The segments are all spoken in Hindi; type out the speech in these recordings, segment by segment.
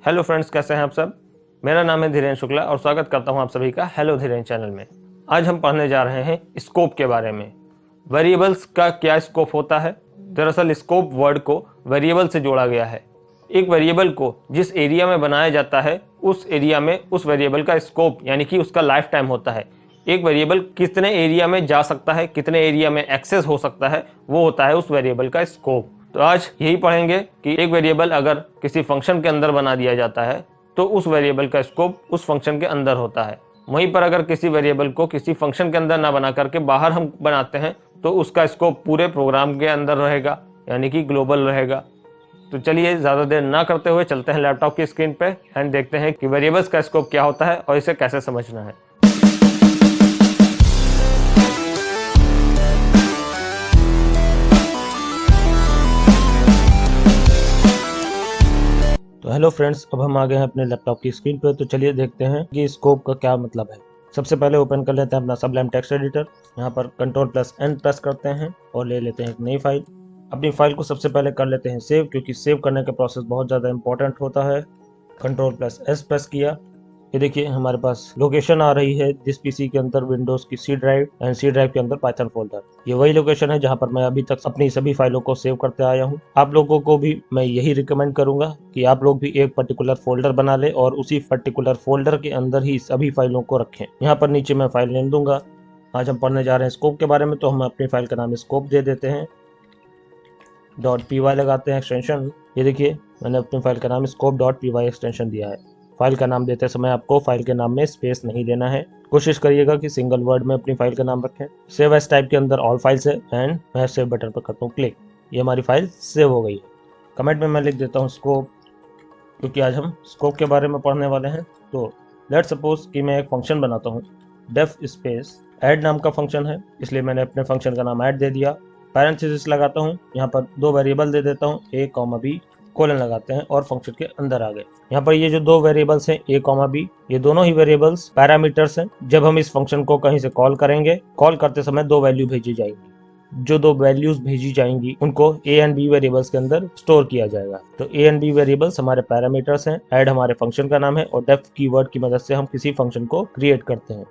हेलो फ्रेंड्स, कैसे हैं आप सब। मेरा नाम है धीरेन्द्र शुक्ला और स्वागत करता हूं आप सभी का हेलो धीरेन्द्र चैनल में। आज हम पढ़ने जा रहे हैं स्कोप के बारे में। वेरिएबल्स का क्या स्कोप होता है। दरअसल स्कोप वर्ड को वेरिएबल से जोड़ा गया है। एक वेरिएबल को जिस एरिया में बनाया जाता है उस एरिया में उस वेरिएबल का स्कोप यानी कि उसका लाइफ टाइम होता है। एक वेरिएबल कितने एरिया में जा सकता है, कितने एरिया में एक्सेस हो सकता है, वो होता है उस वेरिएबल का स्कोप। तो आज यही पढ़ेंगे कि एक वेरिएबल अगर किसी फंक्शन के अंदर बना दिया जाता है तो उस वेरिएबल का स्कोप उस फंक्शन के अंदर होता है। वहीं पर अगर किसी वेरिएबल को किसी फंक्शन के अंदर ना बना करके बाहर हम बनाते हैं तो उसका स्कोप पूरे प्रोग्राम के अंदर रहेगा, यानी कि ग्लोबल रहेगा। तो चलिए ज़्यादा देर ना करते हुए चलते हैं लैपटॉप की स्क्रीन पे एंड देखते हैं कि वेरिएबल्स का स्कोप क्या होता है और इसे कैसे समझना है। तो हेलो फ्रेंड्स, अब हम आ गए हैं अपने लैपटॉप की स्क्रीन पर। तो चलिए देखते हैं कि स्कोप का क्या मतलब है। सबसे पहले ओपन कर लेते हैं अपना सबलाइम टेक्स्ट एडिटर। यहाँ पर Ctrl+N प्रेस करते हैं और ले लेते हैं एक नई फाइल। अपनी फाइल को सबसे पहले कर लेते हैं सेव, क्योंकि सेव करने का प्रोसेस बहुत ज़्यादा इंपॉर्टेंट होता है। Ctrl+S प्रेस किया। ये देखिए हमारे पास लोकेशन आ रही है जिस पीसी के अंदर विंडोज़ की C drive and C drive के अंदर पाइथन फोल्डर। ये वही लोकेशन है जहां पर मैं अभी तक अपनी सभी फाइलों को सेव करते आया हूं। आप लोगों को भी मैं यही रिकमेंड करूंगा कि आप लोग भी एक पर्टिकुलर फोल्डर बना ले और उसी पर्टिकुलर फोल्डर के अंदर ही सभी फाइलों को रखें। यहाँ पर नीचे मैं फाइल नेम दूंगा। आज हम पढ़ने जा रहे हैं स्कोप के बारे में, तो हम अपनी फाइल का नाम स्कोप दे देते हैं। .py लगाते हैं एक्सटेंशन। ये देखिए मैंने अपनी फाइल का नाम scope.py एक्सटेंशन दिया है। फाइल का नाम देते समय आपको फाइल के नाम में स्पेस नहीं देना है। कोशिश करिएगा कि सिंगल वर्ड में अपनी फाइल का नाम रखें। सेव एज टाइप के अंदर ऑल फाइल्स है एंड मैं सेव बटन पर करता हूँ क्लिक। ये हमारी फाइल सेव हो गई है। कमेंट में मैं लिख देता हूँ स्कोप, क्योंकि आज हम स्कोप के बारे में पढ़ने वाले हैं। तो लेट सपोज कि मैं एक फंक्शन बनाता हूँ, डेफ स्पेस ऐड नाम का फंक्शन है, इसलिए मैंने अपने फंक्शन का नाम ऐड दे दिया। पैरेंथेसिस लगाता हूँ, यहाँ पर दो वेरिएबल दे देता हूँ, a, b, कोलन लगाते हैं और फंक्शन के अंदर आ गए। यहाँ पर ये जो दो वेरिएबल्स हैं a, b, ये दोनों ही वेरिएबल्स पैरामीटर्स हैं। जब हम इस फंक्शन को कहीं से कॉल करेंगे, कॉल करते समय दो वैल्यू भेजी जाएगी। जो दो वैल्यूज भेजी जाएंगी उनको a एंड b वेरिएबल्स के अंदर स्टोर किया जाएगा। तो a एंड b वेरिएबल्स हमारे पैरामीटर्स हैं, ऐड हमारे फंक्शन का नाम है और डेफ कीवर्ड की मदद से हम किसी फंक्शन को क्रिएट करते हैं।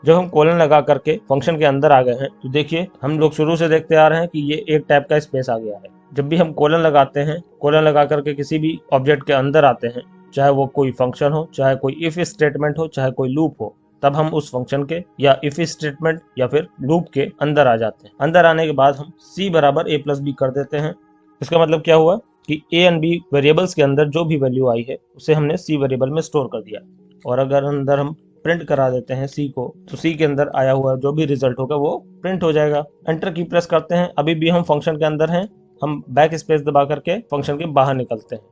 जब हम कोलन लगा करके फंक्शन के अंदर आ गए हैं तो देखिए हम लोग शुरू से देखते आ रहे हैं कि ये एक टाइप का स्पेस आ गया है। जब भी हम कोलन लगाते हैं, कोलन लगा करके किसी भी ऑब्जेक्ट के अंदर आते हैं, चाहे वो कोई फंक्शन हो, चाहे कोई इफ स्टेटमेंट हो, चाहे कोई लूप हो, तब हम उस फंक्शन के या इफ स्टेटमेंट या फिर लूप के अंदर आ जाते हैं। अंदर आने के बाद हम c बराबर a+b कर देते हैं। इसका मतलब क्या हुआ कि a एंड b वेरिएबल्स के अंदर जो भी वैल्यू आई है उसे हमने c वेरिएबल में स्टोर कर दिया। और अगर अंदर हम प्रिंट करा देते हैं सी को, तो सी के अंदर आया हुआ जो भी रिजल्ट होगा वो प्रिंट हो जाएगा। एंटर की प्रेस करते हैं। अभी भी हम फंक्शन के अंदर हैं। हम बैक स्पेस दबा करके फंक्शन के बाहर निकलते हैं।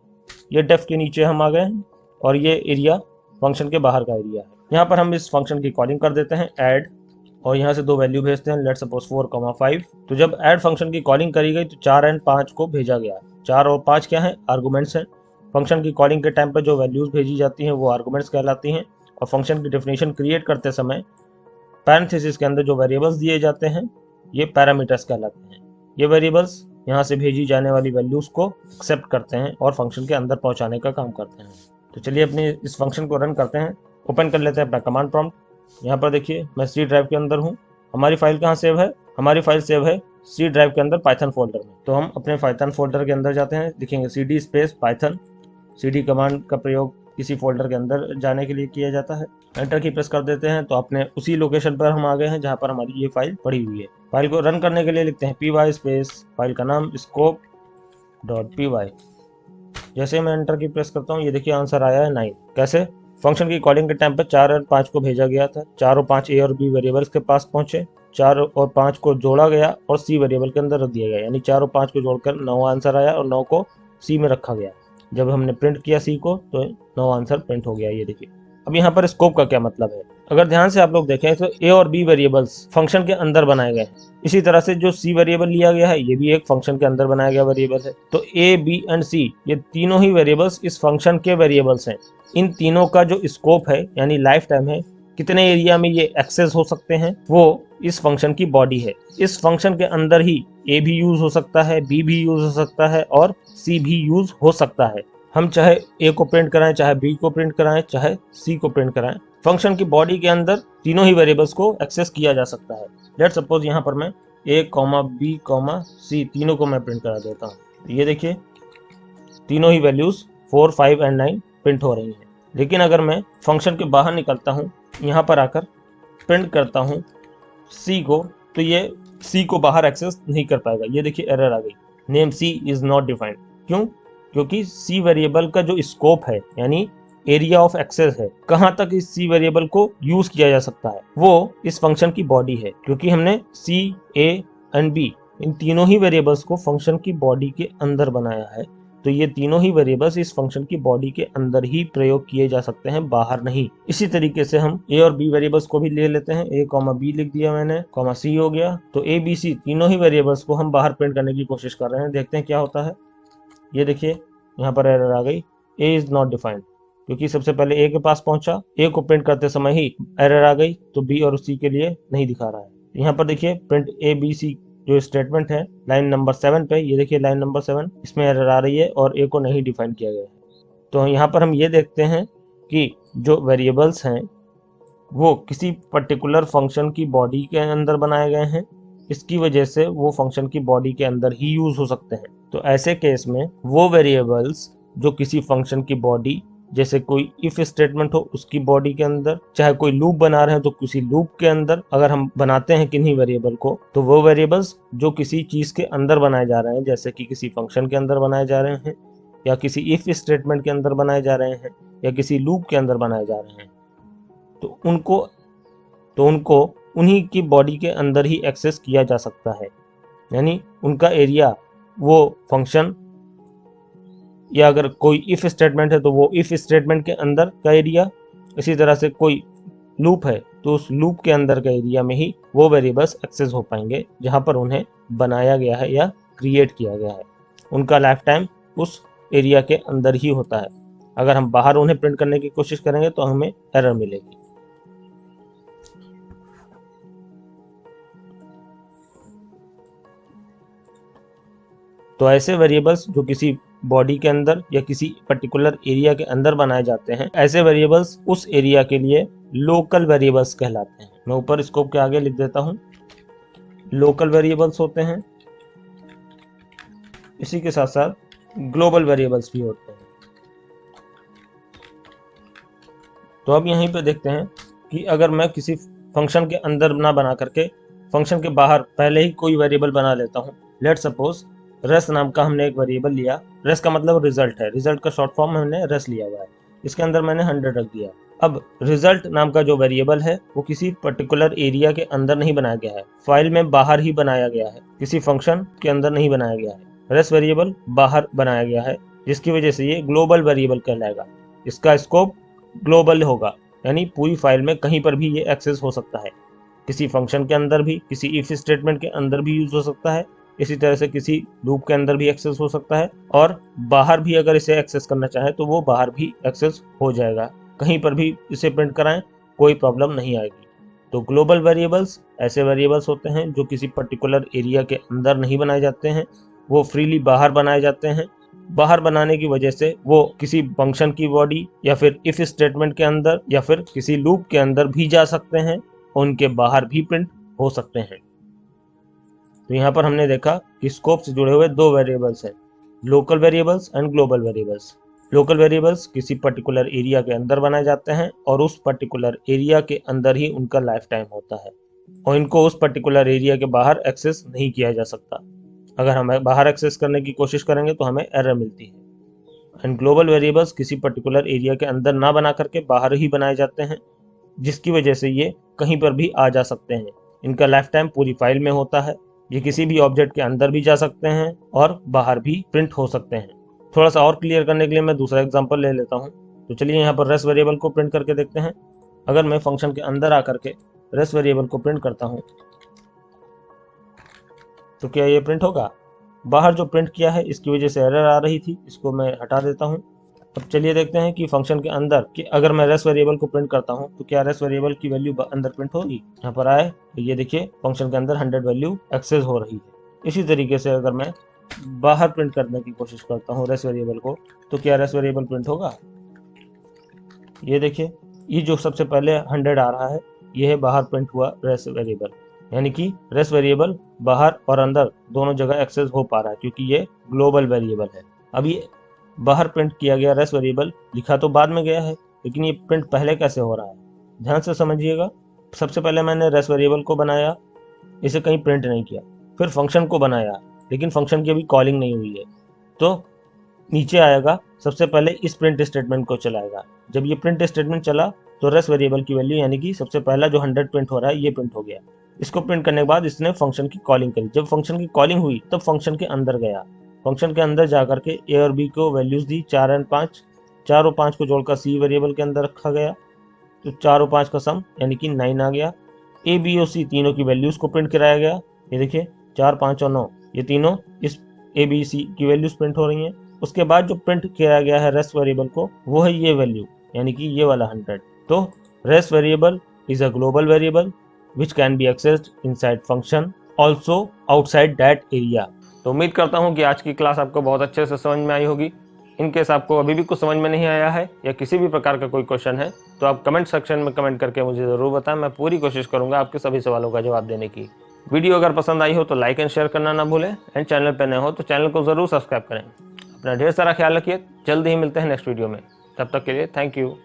ये डेफ के नीचे हम आ गए हैं और ये एरिया फंक्शन के बाहर का एरिया है। यहाँ पर हम इस फंक्शन की कॉलिंग कर देते हैं ऐड, और यहाँ से दो वैल्यू भेजते हैं, लेट सपोज 4, 5। तो जब ऐड फंक्शन की कॉलिंग करी गई तो 4 एंड 5 को भेजा गया। 4 और 5 क्या है? आर्गुमेंट्स हैं। फंक्शन की कॉलिंग के टाइम पर जो वैल्यूज भेजी जाती हैं वो आर्गुमेंट्स कहलाती हैं। और फंक्शन की डेफिनेशन क्रिएट करते समय पैरेंथेसिस के अंदर जो वेरिएबल्स दिए जाते हैं ये पैरामीटर्स कहलाते हैं। ये वेरिएबल्स यहाँ से भेजी जाने वाली वैल्यूज को एक्सेप्ट करते हैं और फंक्शन के अंदर पहुँचाने का काम करते हैं। तो चलिए अपने इस फंक्शन को रन करते हैं। ओपन कर लेते हैं अपना कमांड प्रॉम्प्ट। यहाँ पर देखिए मैं सी ड्राइव के अंदर हूँ। हमारी फाइल कहाँ सेव है? हमारी फाइल सेव है सी ड्राइव के अंदर पाइथन फोल्डर में। तो हम अपने पाइथन फोल्डर के अंदर जाते हैं, लिखेंगे cd space Python. cd command का प्रयोग किसी फोल्डर के अंदर जाने के लिए किया जाता है। एंटर की प्रेस कर देते हैं तो अपने उसी लोकेशन पर हम आ गए हैं जहां पर हमारी ये फाइल पड़ी हुई है। फाइल को रन करने के लिए लिखते हैं py स्पेस फाइल का नाम scope.py। जैसे मैं एंटर की प्रेस करता हूँ ये देखिए आंसर आया है 9। कैसे? फंक्शन की कॉलिंग के टाइम पर 4 और 5 को भेजा गया था। 4 और 5 a और b वेरिएबल्स के पास पहुंचे। 4 और 5 को जोड़ा गया और c वेरिएबल के अंदर रख दिया गया, यानी 4 और 5 को जोड़कर 9 आंसर आया और 9 को c में रखा गया। जब हमने प्रिंट किया सी को तो 9 आंसर प्रिंट हो गया। ये देखिए। अब यहाँ पर स्कोप का क्या मतलब है? अगर ध्यान से आप लोग देखें तो ए और बी वेरिएबल्स फंक्शन के अंदर बनाए गए हैं। इसी तरह से जो सी वेरिएबल लिया गया है ये भी एक फंक्शन के अंदर बनाया गया वेरिएबल है। तो ए, बी एंड सी ये तीनों ही वेरिएबल्स इस फंक्शन के वेरिएबल्स हैं। इन तीनों का जो स्कोप है यानी लाइफ टाइम है, कितने एरिया में ये एक्सेस हो सकते हैं, वो इस फंक्शन की बॉडी है। इस फंक्शन के अंदर ही ए भी यूज हो सकता है, बी भी यूज हो सकता है और सी भी यूज हो सकता है। हम चाहे ए को प्रिंट कराएं, चाहे बी को प्रिंट कराएं, चाहे सी को प्रिंट कराएं, फंक्शन की बॉडी के अंदर तीनों ही वेरिएबल्स को एक्सेस किया जा सकता है। लेट सपोज यहाँ पर मैं ए कॉमा बी कॉमा सी तीनों को मैं प्रिंट करा देता हूँ। ये देखिए तीनों ही वैल्यूज 4, 5 एंड 9 प्रिंट हो रही हैं। लेकिन अगर मैं फंक्शन के बाहर निकलता हूँ, यहाँ पर आकर प्रिंट करता हूँ सी को, तो ये सी को बाहर एक्सेस नहीं कर पाएगा। ये देखिए एरर आ गई, name C is not defined. क्यों? क्योंकि सी वेरिएबल का जो स्कोप है यानी एरिया ऑफ एक्सेस है, कहाँ तक इस सी वेरिएबल को यूज किया जा सकता है, वो इस फंक्शन की बॉडी है। क्योंकि हमने सी, ए एंड बी इन तीनों ही वेरिएबल्स को फंक्शन की बॉडी के अंदर बनाया है, तो ये तीनों ही वेरिएबल्स इस फंक्शन की बॉडी के अंदर ही प्रयोग किए जा सकते हैं, बाहर नहीं। इसी तरीके से हम ए और बी वेरिएबल्स को भी ले लेते हैं। ए कॉमा बी लिख दिया मैंने, कॉमा सी हो गया, तो ए बी सी तीनों ही वेरिएबल्स को हम बाहर प्रिंट करने की कोशिश कर रहे हैं। देखते हैं क्या होता है। ये देखिए यहाँ पर एरर आ गई, ए इज नॉट डिफाइंड, क्योंकि सबसे पहले ए के पास पहुंचा, ए को प्रिंट करते समय ही एरर आ गई, तो बी और सी के लिए नहीं दिखा रहा है। यहाँ पर देखिए प्रिंट ए बी सी जो स्टेटमेंट है लाइन नंबर 7 पे, ये देखिए लाइन नंबर 7, इसमें एरर आ रही है और ए को नहीं डिफाइन किया गया है। तो यहाँ पर हम ये देखते हैं कि जो वेरिएबल्स हैं वो किसी पर्टिकुलर फंक्शन की बॉडी के अंदर बनाए गए हैं, इसकी वजह से वो फंक्शन की बॉडी के अंदर ही यूज हो सकते हैं। तो ऐसे केस में वो वेरिएबल्स जो किसी फंक्शन की बॉडी, जैसे कोई इफ स्टेटमेंट हो उसकी बॉडी के अंदर, चाहे कोई लूप बना रहे हैं तो किसी लूप के अंदर अगर हम बनाते हैं किन्हीं वेरिएबल को, तो वो वेरिएबल्स जो किसी चीज के अंदर बनाए जा रहे हैं, जैसे कि किसी फंक्शन के अंदर बनाए जा रहे हैं, या किसी इफ स्टेटमेंट के अंदर बनाए जा रहे हैं, या किसी लूप के अंदर बनाए जा रहे हैं, तो उनको उन्हीं की बॉडी के अंदर ही एक्सेस किया जा सकता है। यानी उनका एरिया वो फंक्शन, या अगर कोई इफ स्टेटमेंट है तो वो इफ स्टेटमेंट के अंदर का एरिया, इसी तरह से कोई लूप है तो उस लूप के अंदर का एरिया में ही वो वेरिएबल्स एक्सेस हो पाएंगे जहां पर उन्हें बनाया गया है या क्रिएट किया गया है। उनका लाइफ टाइम उस एरिया के अंदर ही होता है। अगर हम बाहर उन्हें प्रिंट करने की कोशिश करेंगे तो हमें एरर मिलेगी। तो ऐसे वेरिएबल्स जो किसी बॉडी के अंदर या किसी पर्टिकुलर एरिया के अंदर बनाए जाते हैं, ऐसे वेरिएबल्स उस एरिया के लिए लोकल वेरिएबल्स कहलाते हैं। मैं ऊपर स्कोप के आगे लिख देता हूं, लोकल वेरिएबल्स होते हैं। इसी के साथ साथ ग्लोबल वेरिएबल्स भी होते हैं। तो अब यहीं पे देखते हैं कि अगर मैं किसी फंक्शन के अंदर ना बना करके फंक्शन के बाहर पहले ही कोई वेरिएबल बना लेता हूं। लेट सपोज रस नाम का हमने एक वेरिएबल लिया, रस का मतलब रिजल्ट है, रिजल्ट का शॉर्ट फॉर्म हमने रस लिया हुआ है, इसके अंदर मैंने 100 रख दिया। अब रिजल्ट नाम का जो वेरिएबल है वो किसी पर्टिकुलर एरिया के अंदर नहीं बनाया गया है, फाइल में बाहर ही बनाया गया है, किसी फंक्शन के अंदर नहीं बनाया गया है। रस वेरिएबल बाहर बनाया गया है, जिसकी वजह से ये ग्लोबल वेरिएबल कहलाएगा। इसका स्कोप ग्लोबल होगा, यानी पूरी फाइल में कहीं पर भी ये एक्सेस हो सकता है। किसी फंक्शन के अंदर भी, किसी इफ स्टेटमेंट के अंदर भी यूज हो सकता है, इसी तरह से किसी लूप के अंदर भी एक्सेस हो सकता है, और बाहर भी अगर इसे एक्सेस करना चाहे तो वो बाहर भी एक्सेस हो जाएगा। कहीं पर भी इसे प्रिंट कराएं कोई प्रॉब्लम नहीं आएगी। तो ग्लोबल वेरिएबल्स ऐसे वेरिएबल्स होते हैं जो किसी पर्टिकुलर एरिया के अंदर नहीं बनाए जाते हैं, वो फ्रीली बाहर बनाए जाते हैं। बाहर बनाने की वजह से वो किसी फंक्शन की बॉडी या फिर इफ स्टेटमेंट के अंदर या फिर किसी लूप के अंदर भी जा सकते हैं, उनके बाहर भी प्रिंट हो सकते हैं। तो यहाँ पर हमने देखा कि स्कोप से जुड़े हुए दो वेरिएबल्स हैं, local variables and global variables. Local variables किसी पर्टिकुलर एरिया के अंदर बनाए जाते हैं और उस पर्टिकुलर एरिया के अंदर ही उनका लाइफ टाइम होता है, और इनको उस पर्टिकुलर एरिया के बाहर एक्सेस नहीं किया जा सकता। अगर हम बाहर एक्सेस करने की कोशिश करेंगे तो हमें एरर मिलती है। एंड ग्लोबल वेरिएबल्स किसी पर्टिकुलर एरिया के अंदर ना बना करके बाहर ही बनाए जाते हैं, जिसकी वजह से ये कहीं पर भी आ जा सकते हैं। इनका लाइफ टाइम पूरी फाइल में होता है। ये किसी भी ऑब्जेक्ट के अंदर भी जा सकते हैं और बाहर भी प्रिंट हो सकते हैं। थोड़ा सा और क्लियर करने के लिए मैं दूसरा एग्जांपल ले लेता हूं। तो चलिए यहाँ पर रेस वेरिएबल को प्रिंट करके देखते हैं। अगर मैं फंक्शन के अंदर आकर के रेस वेरिएबल को प्रिंट करता हूं तो क्या ये प्रिंट होगा? बाहर जो प्रिंट किया है इसकी वजह से एरर आ रही थी, इसको मैं हटा देता हूं। अब चलिए देखते हैं कि फंक्शन के अंदर कि अगर मैं रेस वेरिएबल को प्रिंट करता हूं तो क्या रेस वेरिएबल की वैल्यू अंदर प्रिंट होगी। यहाँ पर आए तो ये देखिए फंक्शन के अंदर 100 वैल्यू एक्सेस हो रही है। इसी तरीके से अगर मैं बाहर प्रिंट करने की कोशिश करता हूँ रेस वेरिएबल को, तो क्या रेस वेरिएबल प्रिंट होगा? ये देखिए, ये जो सबसे पहले 100 आ रहा है, ये है बाहर प्रिंट हुआ रेस वेरिएबल, यानी कि रेस वेरिएबल बाहर और अंदर दोनों जगह एक्सेस हो पा रहा है क्योंकि ये ग्लोबल वेरिएबल है। अब ये बाहर प्रिंट किया गया रेस वेरिएबल लिखा तो बाद में गया है, लेकिन ये प्रिंट पहले कैसे हो रहा है, ध्यान से समझिएगा। सबसे पहले मैंने रेस वेरिएबल को बनाया, इसे कहीं प्रिंट नहीं किया, फिर फंक्शन को बनाया, लेकिन फंक्शन की अभी कॉलिंग नहीं हुई है, तो नीचे आएगा, सबसे पहले इस प्रिंट स्टेटमेंट को चलाएगा। जब ये प्रिंट स्टेटमेंट चला तो रेस वेरिएबल की वैल्यू यानी कि सबसे पहला जो 100 प्रिंट हो रहा है ये प्रिंट हो गया। इसको प्रिंट करने के बाद इसने फंक्शन की कॉलिंग करी, जब फंक्शन की कॉलिंग हुई तब फंक्शन के अंदर गया, फंक्शन के अंदर जाकर के ए और बी को वैल्यूज दी 4 और 5, 4 और 5 को जोड़कर सी वेरिएबल के अंदर रखा गया, तो 4 और 5 का सम यानी कि 9 आ गया। ए बी और सी तीनों की वैल्यूज को प्रिंट कराया गया, ये देखिए 4 5 और 9 ये तीनों इस ए बी सी की वैल्यूज प्रिंट हो रही हैं। उसके बाद जो प्रिंट किया गया है रेस्ट वेरिएबल को वो है ये वैल्यू, यानी कि ये वाला 100। तो rest variable is a global variable which can be accessed inside function also outside that area. तो उम्मीद करता हूँ कि आज की क्लास आपको बहुत अच्छे से समझ में आई होगी। इनकेस आपको अभी भी कुछ समझ में नहीं आया है या किसी भी प्रकार का कोई क्वेश्चन है तो आप कमेंट सेक्शन में कमेंट करके मुझे ज़रूर बताएं, मैं पूरी कोशिश करूंगा आपके सभी सवालों का जवाब देने की। वीडियो अगर पसंद आई हो तो लाइक एंड शेयर करना ना भूलें, एंड चैनल पर नए हो तो चैनल को ज़रूर सब्सक्राइब करें। अपना ढेर सारा ख्याल रखिए, जल्द ही मिलते हैं नेक्स्ट वीडियो में, तब तक के लिए थैंक यू।